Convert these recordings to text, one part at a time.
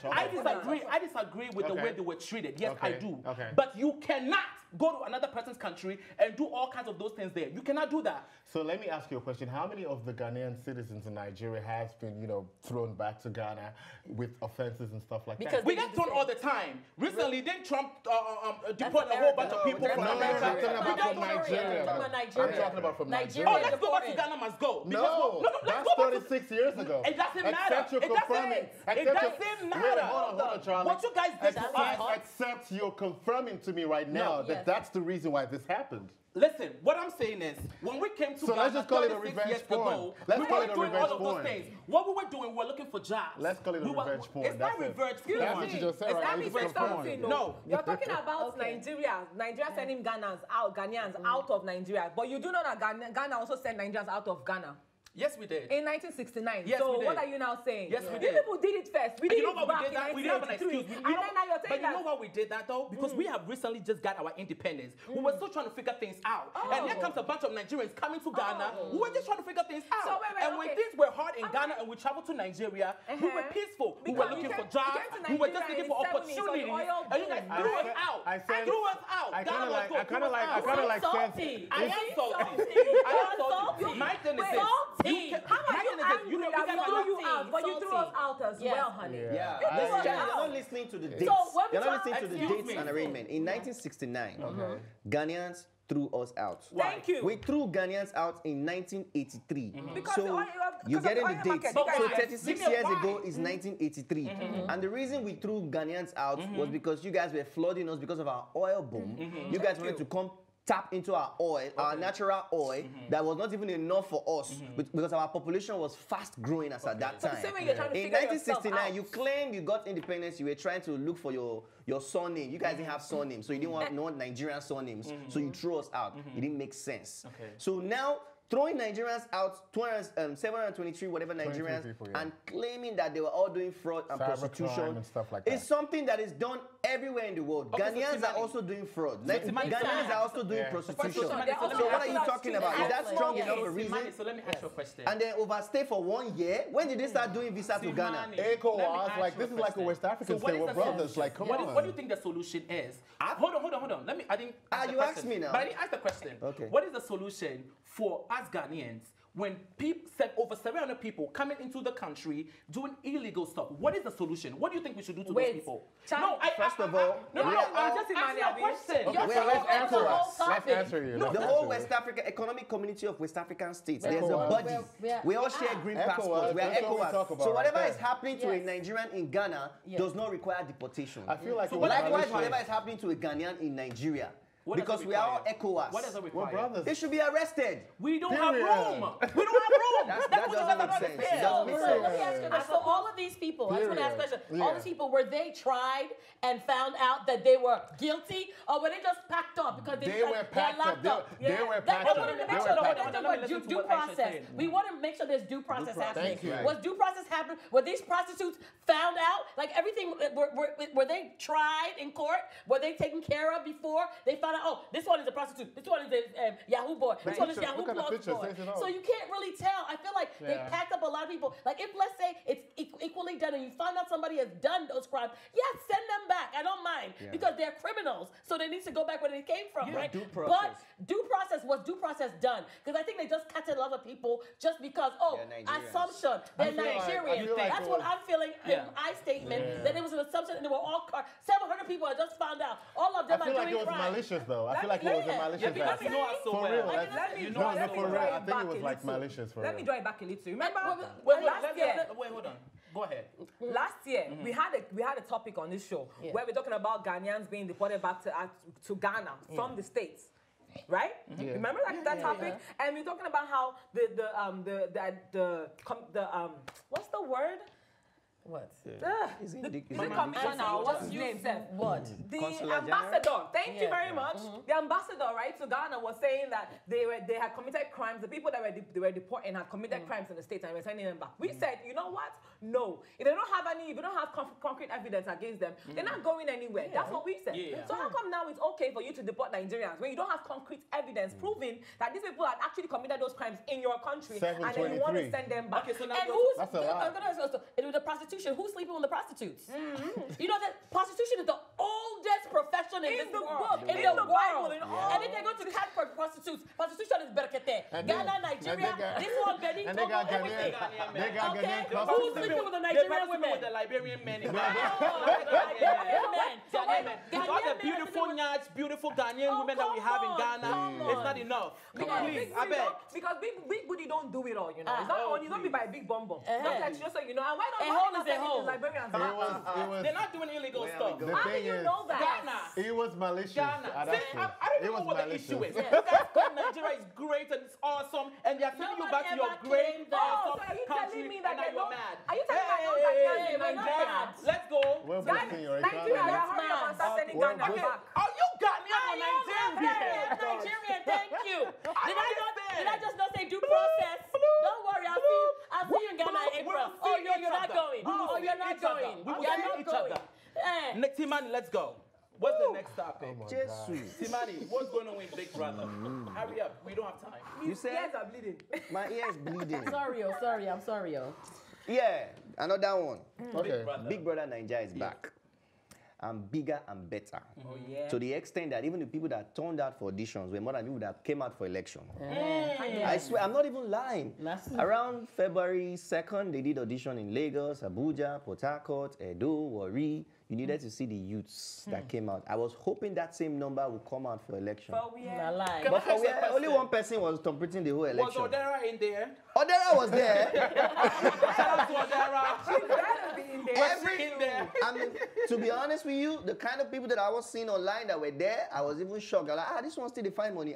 I disagree with the way they were treated. Yes, I do. Okay. But you cannot go to another person's country and do all kinds of those things there. You cannot do that. So let me ask you a question. How many of the Ghanaian citizens in Nigeria has been, thrown back to Ghana with offenses and stuff like that? We get thrown all the time. Recently, didn't Trump deport a whole bunch of people from America? I'm talking about from Nigeria. I'm talking about from Nigeria. Oh, let's go back to Ghana must go. No, that's 36 years ago. It doesn't matter. It doesn't matter. Hold on, Charlie. What you guys did to us. Except you're confirming to me right now that that's the reason why this happened. Listen, what I'm saying is, when we came to Ghana, let's just call it a revenge porn. Let's call it a revenge porn. What we were doing, we were looking for jobs. Let's call it a revenge porn. It's not revenge porn. That's what you just said, right? It's revenge porn. No. You're talking about Nigeria sending Ghanaians out of Nigeria. But you do know that Ghana also sent Nigerians out of Ghana. Yes, we did. In 1969. Yes, so we did. What are you now saying? Yes, we did. You people did it first. We did it back in 1983. We didn't have an excuse. And then now you're saying But you know why we did that, though? Because we have recently just got our independence. We were still trying to figure things out. And here comes a bunch of Nigerians coming to Ghana. We were just trying to figure things out. So and when things were hard in Ghana and we traveled to Nigeria, we were peaceful. We were looking for jobs. We were just looking for opportunities. And you guys threw us out. Threw us out. I kind of like salty. I am salty. My thing is this. You threw us out as well, honey. Yeah. You're not listening to the dates. You're not listening to the dates and arrangement. In 1969, Ghanaians threw us out. Thank you. We threw Ghanaians out in 1983. So you're because getting the dates. So 36 years ago is 1983. And the reason we threw Ghanaians out was because you guys were flooding us because of our oil boom. You guys wanted to come tap into our oil, our natural oil, that was not even enough for us because our population was fast growing as at that time. In 1969, you claimed you got independence, you were trying to look for your surname. You guys didn't have surnames, so you didn't want Nigerian surnames, so you threw us out. It didn't make sense. So now, throwing Nigerians out, 723 whatever Nigerians, people, and claiming that they were all doing fraud and prostitution and stuff like that. Is something that is done everywhere in the world. Ghanaians are also doing fraud. Ghanaians are also doing prostitution. So what are you talking about? Is that strong enough a reason? So let me ask you a question. And then overstay for 1 year? When did they start doing visa to Ghana? ECOWAS, like this is like a West African state. We're brothers. Like, come on. What do you think the solution is? Hold on. Let me. I think. You asked me now. But I didn't ask the question. Okay. What is the solution for us Ghanaians when people said over 700 people coming into the country doing illegal stuff? What is the solution? What do you think we should do to those people? First of all, I'm just asking a question. Okay, let's answer us. Let's answer you. The whole West Africa economic community of West African states, there's a buddy. We all share green passports. We are ECOWAS. So whatever is happening to a Nigerian in Ghana does not require deportation. I feel like likewise, whatever is happening to a Ghanaian in Nigeria. Because we are all ECOWAS. What does it require? We're brothers. They should be arrested. We don't have room. We don't have room. That doesn't make sense. It doesn't make sense. Let me ask you this. So all of these people, I just want to ask a question. All these people, were they tried and found out that they were guilty, or were they just packed up because they were packed up? They were packed up. Due process. We want to make sure there's due process happening. Right. Was due process happening? Were these prostitutes found out? Like everything, were they tried in court? Were they taken care of before they found out? Oh, this one is a prostitute. This one is a Yahoo boy. This one is Yahoo Plus boy. So you can't really tell. I feel like they packed up a lot of people. Like if, let's say, it's equally done and you find out somebody has done those crimes, yes, send them back. I don't mind because they're criminals. So they need to go back where they came from, right? But due process, was due process done? Because I think they just cut a lot of people just because, assumption, they're Nigerian. That's what I'm feeling in my statement, that it was an assumption and they were all 700 people I just found out. All of them are doing crimes. Malicious though. I feel like it was a malicious. For real. For real. I think it was like malicious. For real. Let me draw it back a little. Remember last year? Wait, hold on. Go ahead. Last year, we had a topic on this show where we're talking about Ghanaians being deported back to Ghana from the States. Right? Remember that topic? And we're talking about how the what's the word? What? The commissioner, what's his name? What? The ambassador. Thank you very much. The ambassador, right, to Ghana was saying that they had committed crimes. The people that they were deporting had committed crimes in the States and were sending them back. We said, you know what? No. If they don't have concrete evidence against them, they're not going anywhere. That's what we said. So how come now it's okay for you to deport Nigerians when you don't have concrete evidence proving that these people had actually committed those crimes in your country and then you want to send them back? Okay, so now and who's the prostitution? prostitution, who's sleeping with the prostitutes? You know that prostitution is the oldest profession in this world. In the world. And if they go to catch for prostitutes, prostitution is berkete. Ghana, Nigeria, this one, Benin, Togo, everything. Okay? Who's sleeping with the Nigerian women? With the Liberian men. All the beautiful nyats, beautiful Ghanaian women that we have in Ghana, it's not enough. Please, I beg. Because big booty don't do it all, you know. It's not only don't be by big bum bum. Just so you know. And why don't Liberians? They're not doing illegal stuff. How do you know that? Ghana. It was malicious. Ghana. I don't know what the issue is. You guys thought Nigeria is great and it's awesome, and they're sending you back to your great awesome country, and now you're mad. Are you telling me that Nigeria? Let's go. Guys, thank you. Hurry up and start sending Ghana back. Are you Ghanaian or Nigerian? Nigerian, thank you. Did I just not say due process? Don't worry, I'll see you in Ghana in April. Oh, you're not going. Oh, you're not going. We will see each other. Timani, let's go. What's the next topic? Timani, what's going on with Big Brother? Hurry up, we don't have time. You said? Ears are bleeding. My ears bleeding. I'm sorry. Yeah, another one. Okay. Big Brother Nigeria is back. And bigger and better. Oh, yeah. To the extent that even the people that turned out for auditions were more than people that came out for election. I swear, I'm not even lying. Around February 2nd, they did audition in Lagos, Abuja, Port Harcourt, Edo, Warri. You needed to see the youths that came out. I was hoping that same number would come out for election. But only one person was completing the whole election. Was Odera in there? Odera was there. Shout out to Odera. She better be in there. In there. I mean, to be honest with you, the kind of people that I was seeing online that were there, I was even shocked. I was like, this one still define money.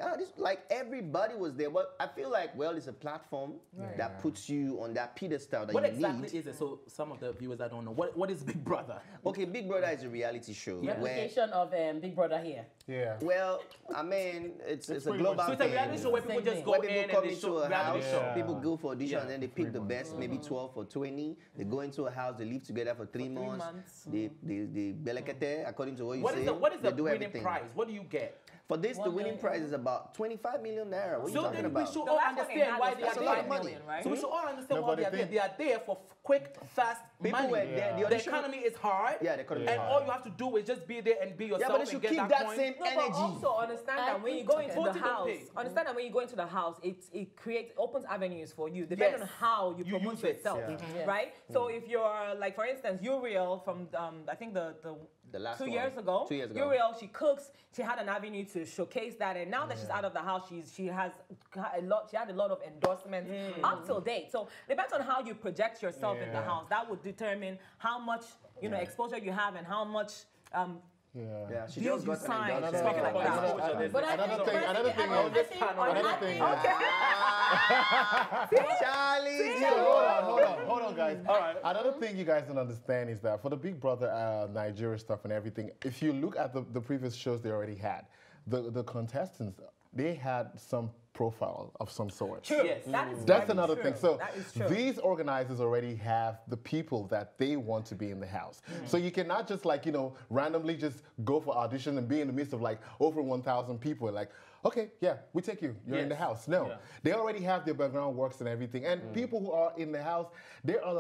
Everybody was there. But I feel like, well, it's a platform that puts you on that pedestal that what you need. What exactly is it? So some of the viewers, I don't know. What is Big Brother? Okay, Big Brother is a reality show. Replication of Big Brother here. Yeah. Well, I mean, it's a global thing. So it's a reality show where people just go in come and into a house, people go for audition, and then they pick the best, maybe 12 or 20. They go into a house, they live together for 3 months. They belekete, according to what you say. What is the winning prize? What do you get? For this, the winning prize is about 25 million naira. What are you talking about? We should all understand why they are there. So we should all understand why they are there. They are there for quick, fast money. The economy is hard. Yeah, the economy is hard. And all you have to do is just be there and be yourself. Yeah, but they should keep that same energy. But also understand that when you go into the house, it opens avenues for you, depending on how you promote yourself, right? So if you're like, for instance, Uriel from I think the last 2 years ago. Uriel, she cooks. She had an avenue to showcase that, and now that she's out of the house, she had a lot of endorsements up till date. So it depends on how you project yourself in the house. That would determine how much exposure you have and how much she just got an another thing. Charlie, hold on, guys. All right. Another thing you guys don't understand is that for the Big Brother Nigeria stuff and everything, if you look at the previous shows they already had, the contestants, they had some profile of some sort. True. Yes. That's another thing. So these organizers already have the people that they want to be in the house. So you cannot just randomly just go for audition and be in the midst of over 1,000 people and okay, yeah, we take you. You're in the house. No, they already have their background works and everything. And people who are in the house, they are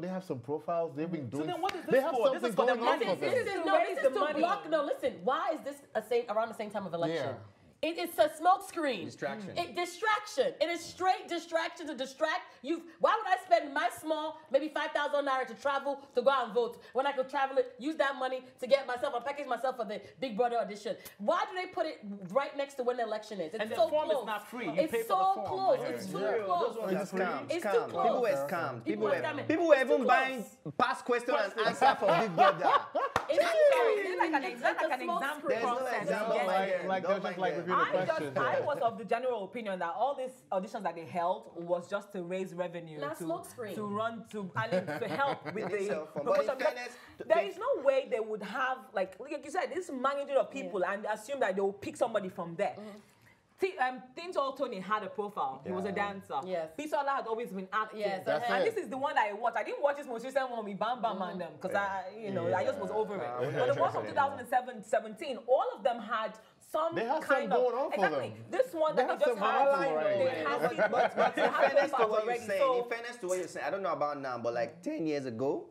they have some profiles. They've been doing. So then what is this they have for? something This is for going on for them. This is to block. No, listen. Why is this around the same time of election? Yeah. It's a smoke screen. Distraction. Distraction. It is straight distraction to distract you. Why would I spend my small, maybe 5,000 naira to travel to go out and vote when I could travel it, use that money to get myself and package myself for the Big Brother audition? Why do they put it right next to when the election is? It's and so the form close. is not free. It's so close. It's too close. It's scams. It's too close. People were scammed. People were even buying past question and answer for Big Brother. It's like an exam There's no process. example They're just reviewing the questions. I was of the general opinion that all these auditions that they held was just to raise revenue, to help with the promotion. There is no way they would have, like you said, this magnitude of people and assume that they will pick somebody from there. Tinto Tony had a profile. He was a dancer. Yes. Bisola had always been acting. Yes, and this is the one that I watched. I didn't watch this most recent one with Bam Bam and them because I just was over it. But the one from 2017, all of them had some they have kind some of going on for them. This one that they just had, but in fairness to what you're saying, in fairness to what you're saying, I don't know about now, but like 10 years ago,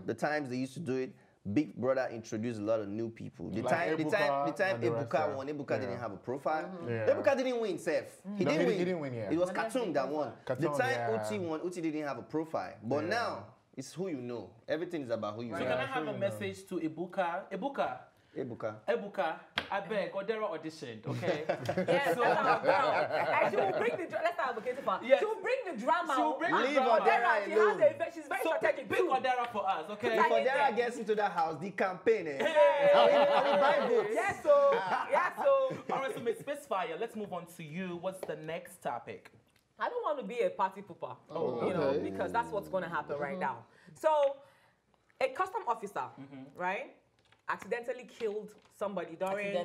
the times they used to do it, Big Brother introduced a lot of new people. The time Ebuka won, Ebuka didn't have a profile. Ebuka didn't win, Seth. He didn't win. It was Khartoum that won. The time Uti won, Uti didn't have a profile. But now, it's who you know. Everything is about who you know. So can I have a message to Ebuka? Ebuka, I beg, Odera auditioned, okay? Yes, so, and she will bring the drama. Let's advocate for her. Yes. She will bring the drama. She will bring the drama. Odera, she's very strategic. Bring Odera for us, okay? If Odera gets into that house, the campaign, Yes, so. All right, so Ms. Spacefire, let's move on to you. What's the next topic? I don't want to be a party pooper, you know, because that's what's going to happen right now. So, a custom officer, right? Accidentally killed somebody during...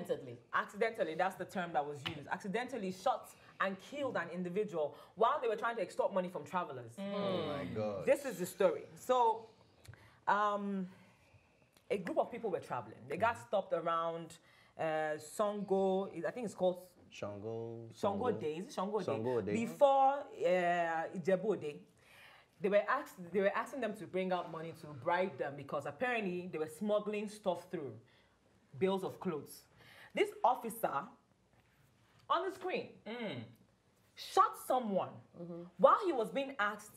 Accidentally, that's the term that was used. Accidentally shot and killed an individual while they were trying to extort money from travelers. Oh my God. This is the story. So, a group of people were traveling. They got stopped around Songo, I think it's called... Songo Day. Before Ijebu Day. They were asking them to bring out money to bribe them because apparently they were smuggling stuff through, bills of clothes. This officer, on the screen, shot someone while he was being asked,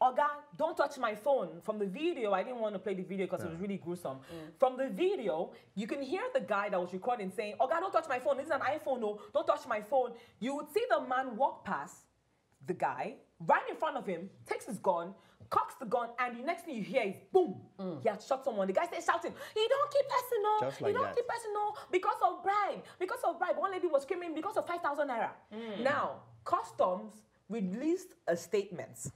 Oga, don't touch my phone. From the video, I didn't want to play the video because it was really gruesome. From the video, you can hear the guy that was recording saying, Oga, don't touch my phone. This is an iPhone, no, don't touch my phone. You would see the man walk past the guy, right in front of him, takes his gun, cocks the gun, and the next thing you hear is boom. He had shot someone. The guy started shouting, "You don't keep personal. You don't keep personal because of bribe. Because of bribe." One lady was screaming because of 5,000 naira. Now, customs released a statement.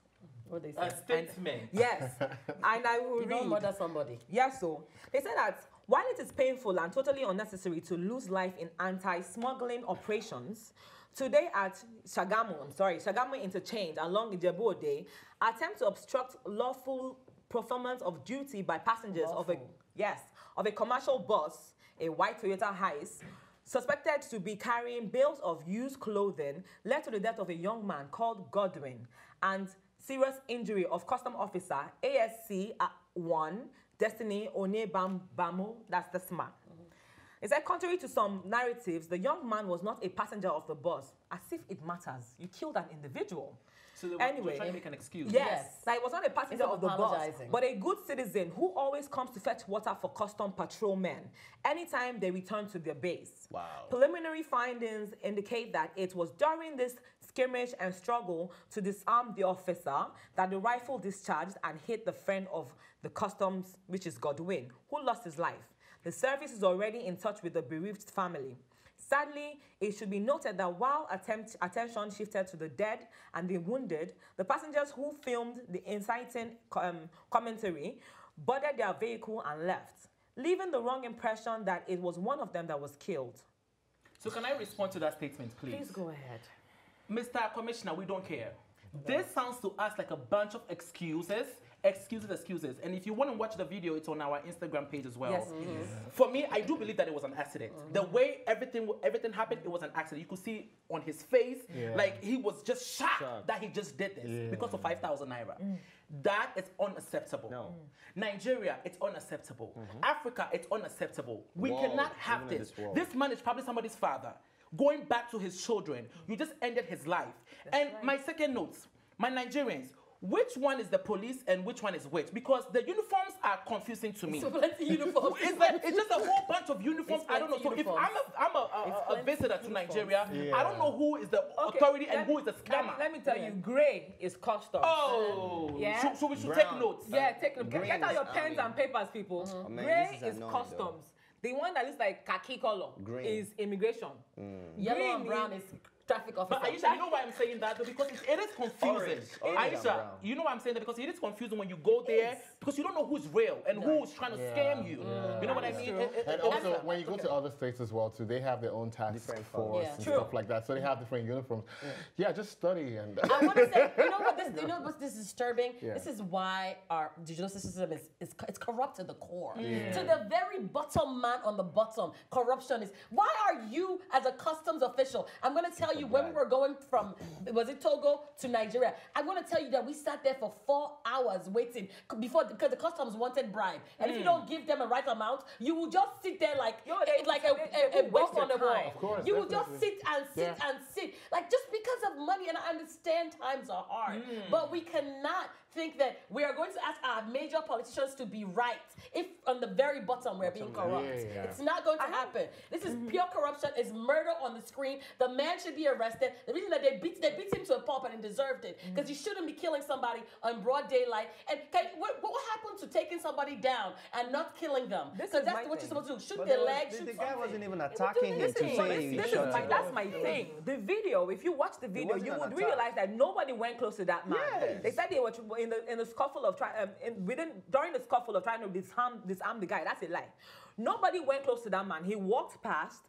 What they say? A statement. Yes, and I will read. Don't murder somebody. Yes, so they said that while it is painful and totally unnecessary to lose life in anti-smuggling operations, today at Shagamu Interchange along Ijebu Ode, attempt to obstruct lawful performance of duty by passengers of a commercial bus, a white Toyota Hiace, suspected to be carrying bales of used clothing, led to the death of a young man called Godwin and serious injury of custom officer ASC 1 Destiny Onebambamo, that's the SMA. It said, contrary to some narratives, the young man was not a passenger of the bus, as if it matters. You killed an individual. So they were trying to make an excuse. Yes. Like, it was not a passenger of the bus, but a good citizen who always comes to fetch water for custom patrolmen anytime they return to their base. Wow. Preliminary findings indicate that it was during this skirmish and struggle to disarm the officer that the rifle discharged and hit the friend of the customs, which is Godwin, who lost his life. The service is already in touch with the bereaved family. Sadly, it should be noted that while attention shifted to the dead and the wounded, the passengers who filmed the inciting commentary boarded their vehicle and left, leaving the wrong impression that it was one of them that was killed. So can I respond to that statement, please? Please go ahead. Mr. Commissioner, we don't care. This sounds to us like a bunch of excuses. And if you want to watch the video, it's on our Instagram page as well. Yes, For me, I do believe that it was an accident. The way everything happened, it was an accident. You could see on his face, like he was just shocked that he just did this because of 5,000 naira. That is unacceptable. No. Nigeria, it's unacceptable. Africa, it's unacceptable. We cannot have this. This man is probably somebody's father. Going back to his children, you just ended his life. My second note, my Nigerians, which one is the police and which one is which? Because the uniforms are confusing to me. So plenty uniforms. It's just a whole bunch of uniforms. I don't know. So if I'm a visitor to Nigeria, I don't know who is the authority and who is the scammer. Let me tell you, grey is customs. Oh, yeah. So we should take notes. Yeah, take notes. Get out your pens and papers, people. Grey is customs. The one that looks like khaki color is immigration. Yellow and brown is traffic officer. But Aisha, you know why I'm saying that? Because it is confusing. Orange and Aisha, brown. you know why I'm saying that? Because it is confusing when you go there because you don't know who's real and who's trying to scam you. You know what I mean? And also, when you go to other states as well, too, they have their own task force and stuff like that. So they have different uniforms. Yeah, just study and. I want to say, you know what this is disturbing? This is why our justice system is corrupt to the core. To the very bottom man on the bottom, corruption is. Why are you, as a customs official, I'm going to tell you, when we were going from, was it Togo to Nigeria, I'm going to tell you that we sat there for 4 hours waiting because the customs wanted bribe. And if you don't give them a right amount, you will just sit there like a buff on the wall. Of course, you will just sit and sit. Like, just because of money, and I understand times are hard, but we cannot think that we are going to ask our major politicians to be right if on the very bottom we're being corrupt. It's not going to happen. This is pure corruption. It's murder on the screen. The man should be arrested. The reason that they beat him to a pulp and he deserved it because you shouldn't be killing somebody on broad daylight. And what happened to taking somebody down and not killing them? Because that's what you're supposed to do. Shoot their legs. The guy wasn't even attacking him to say that's my thing. The video, if you watch the video, you would realize that nobody went close to that man. They said they were in the scuffle of during the scuffle of trying to disarm the guy. That's a lie. Nobody went close to that man. He walked past,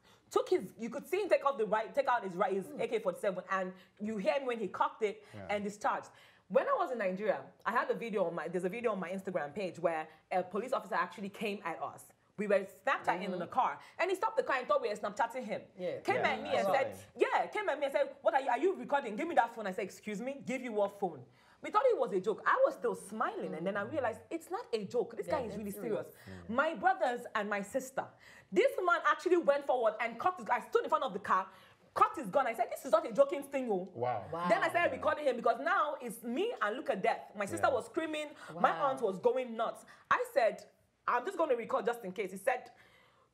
you could see him take out his AK-47, and you hear him when he cocked it and discharged. When I was in Nigeria, I had there's a video on my Instagram page where a police officer actually came at us. We were Snapchatting in the car, and he stopped the car and thought we were Snapchatting him. Came at me and said, "What are you recording? Give me that phone." I said, "Excuse me, give you what phone?" We thought it was a joke. I was still smiling, and then I realized it's not a joke. This guy is really serious. My brothers and my sister. This man actually went forward and cut his. I stood in front of the car, cut his gun. I said, "This is not a joking thing." Wow. Then I started recording him because now it's me and look at death. My sister was screaming. My aunt was going nuts. I said, "I'm just going to record just in case." He said,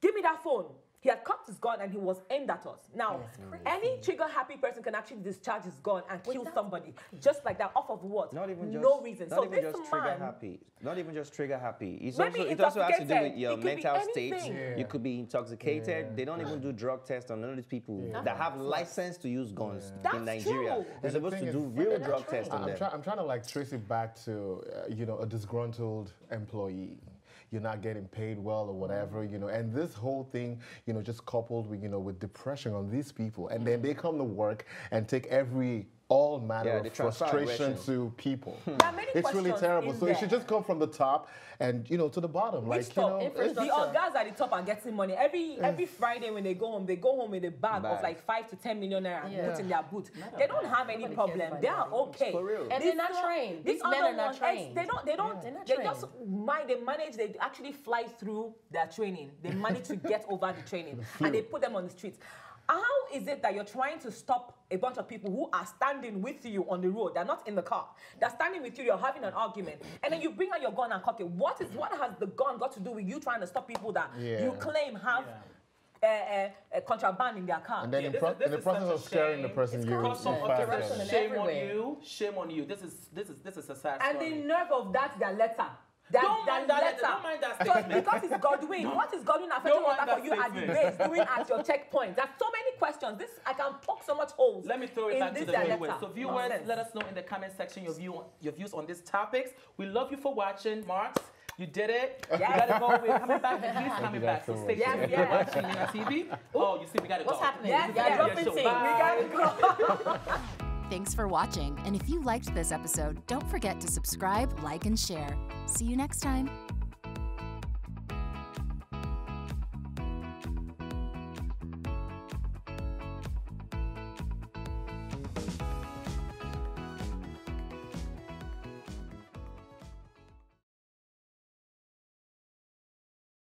"Give me that phone." He had cocked his gun and he was aimed at us. Now, any trigger-happy person can actually discharge his gun and kill somebody just like that, off of what? No reason. Not even just trigger happy. Not even just trigger happy. It also has to do with your mental state. You could be intoxicated. They don't even do drug tests on none of these people that have license to use guns in Nigeria. They're supposed to do real drug tests on them. I'm trying to like trace it back to a disgruntled employee. You're not getting paid well or whatever, and this whole thing, just coupled with, with depression on these people, and then they come to work and take all manner of frustration to people. It's really terrible. So it should just come from the top and to the bottom. The guys at the top are getting money. Every Friday when they go home with a bag of like 5 to 10 million naira and put in their boot. They don't have any problem. They are okay. For real. And they're not trained. These men are not trained. They actually fly through their training. They manage to get over the training and they put them on the streets. How is it that you're trying to stop a bunch of people who are standing with you on the road? They're not in the car. They're standing with you. You're having an argument. And then you bring out your gun and cock it. What has the gun got to do with you trying to stop people that you claim have contraband in their car? And then in the process of scaring the person, Shame on you. This is a sad story. And the nerve of their letter. Don't mind that statement. Because it's Godwin. What is Godwin affecting water for you at the base, doing at your checkpoint? There's so many questions. I can poke so much holes. Let me throw it back to the viewers. So viewers, let us know in the comment section your views on these topics. We love you for watching. Marks, you did it. You gotta go. We're coming back. He's coming back. So stay tuned. You're watching TV. Oh, you see, we gotta go. What's happening? We gotta go. Thanks for watching, and if you liked this episode, don't forget to subscribe, like, and share. See you next time.